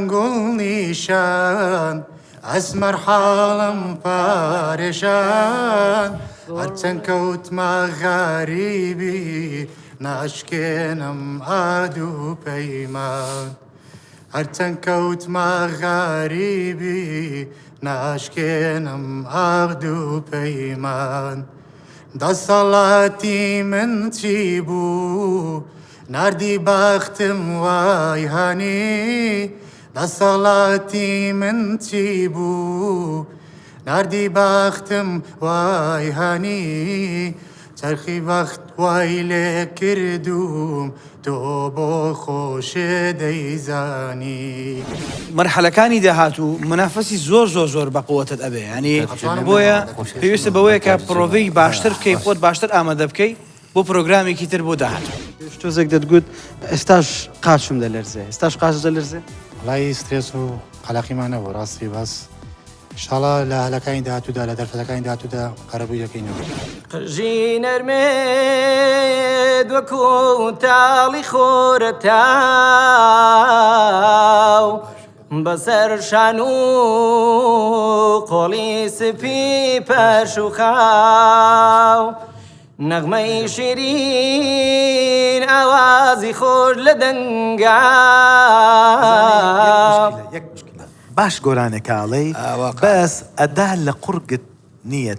گل نیشان اسمر حالم پارشان هرچند کەوتمە غەریبی ناشکێنم ئادو پەیمان هەرچەند کەوتمە غەریبی ناشکێنم ئادو پەیمان دەسەڵاتی من چی بوو نردی بەختم وای هەنی دەسەڵاتی من چی بوو نردی بەختم وای هەنی چەرخی بەخت وای لێ کردوم تۆ بۆ خۆشێ دەیزانی مەرحەلەکانی داهاتوو منافەسی زۆر بەقووەتت ئەبێ ینی بۆیە پێویستە بەوەیە کە پرۆڤەی باشتر بکەی خۆت باشتر ئامادە بکەی بۆ پرۆگرامێکی تر بۆ داهاتوو شتۆزێک دەتگوت ئێستاش قاچم دەلەرزێ ئێستاش قاچ دەلەرزێ وڵای سترێس و قەلەقیمان نەبوو ڕاستی بەس ئینشاڵڵا لە هەلەکانی داهاتوودا لە دەرفەتەکانی داهاتوودا قەرەبووی دەکەینەوە ژینەرمێ وەکو تاڵی خۆرە تاو بەسەر شان و قۆڵی سپی پەش و خاو نەغمەی شیرین ئاوازی خۆش لە دەنگا باش گۆرانێکاڵێ بەس ئەدا لە قورگت نییە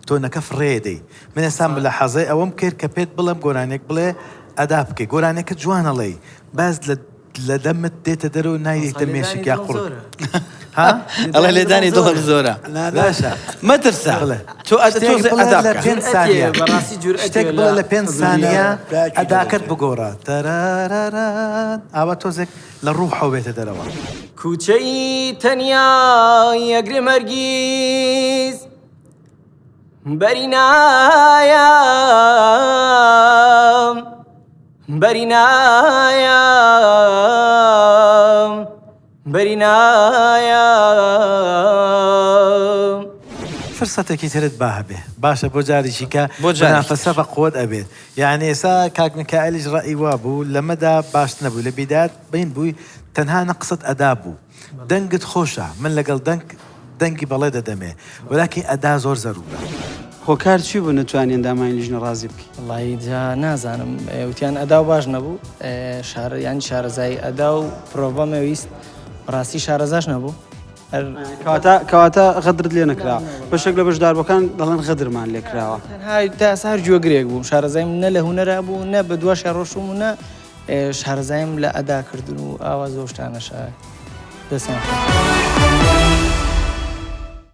تۆ نەکەف ڕێدەی من ئێستا لە حەزەی ئەوەم کرد کە پێت بڵم گۆرانێک بڵێ ئەدا بکەی گۆرانێکە جوانەڵێ باز لە دەمت دێتە دەرەوە نایدێتە مێشک یا قورگ ئەڵێ لێدانی دڵم زۆرە باشە مەترسە تۆ لە 5 سانیە شتێک بڵێ لە 5 سانیە ئەداکەت بگۆڕە تەراراران ئاوا تۆزێک لە ڕووحەوە بێتە دەرەوە کوچەی تەنیا یەگرێ مەرگیز بەرینایەم بەرینایەم بەرینایەم فرسەتێکی ترت با هەبێ باشە بۆ جارێکی کە منافەسە بە قووەت ئەبێت یعنی ئێستا کاک میکائیلیش ڕەئی وا بوو لەمەدا باش نەبوو لە بیدات بین بووی تەنها نەقسەت ئەدا بوو دەنگت خۆشە من لەگەڵ دەنگی بەڵێ دەدەمێ وەلاکن ئەدا زۆر زەرورە هۆکار چی بوو نەتوانین دامانی لیژنە ڕازی بکەین وڵی جا نازانم وتیان ئەدا و باش نەبوو یانی شارەزای ئەدا و پرۆڤەمەویست ڕاستی شارەزاش نەبوو کەواتە غەدرت لێ نەکرا بەشێک لە بەشداربەکان دەڵێن غەدرمان لێکراوە تا هەر جۆگرێک بوو شارەزایم نە لە هونەرا بوو نە بە دووە ڕۆشتم و نە شارەزایم لە ئەدا کردن و ئاوا زۆر شتانەشە دەستیان